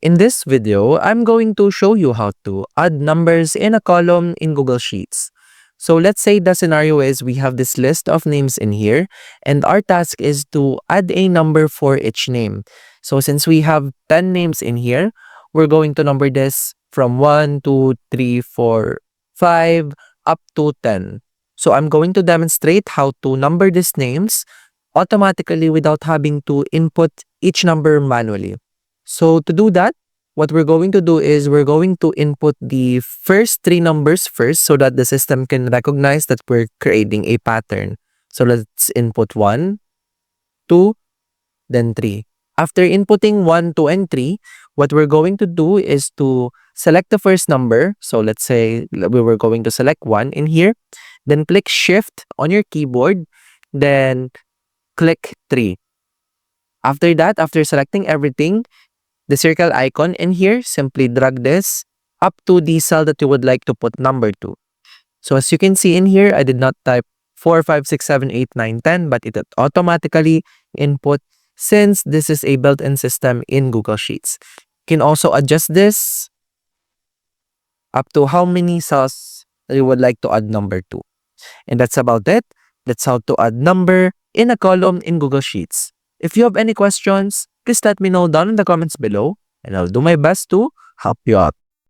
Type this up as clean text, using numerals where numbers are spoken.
In this video, I'm going to show you how to add numbers in a column in Google Sheets. So let's say the scenario is we have this list of names in here and our task is to add a number for each name. So since we have 10 names in here, we're going to number this from 1, 2, 3, 4, 5 up to 10. So I'm going to demonstrate how to number these names automatically without having to input each number manually. So to do that, what we're going to do is we're going to input the first three numbers first so that the system can recognize that we're creating a pattern. So let's input 1, 2, then 3. After inputting 1, 2, and 3, what we're going to do is to select the first number. So let's say we were going to select 1 in here. Then click Shift on your keyboard. Then click 3. After that, after selecting everything, the circle icon in here, simply drag this up to the cell that you would like to put number to. So as you can see in here, I did not type 4, 5, 6, 7, 8, 9, 10, but it automatically input since this is a built-in system in Google Sheets. You can also adjust this up to how many cells that you would like to add number to. And that's about it. That's how to add number in a column in Google Sheets. If you have any questions, please let me know down in the comments below and I'll do my best to help you out.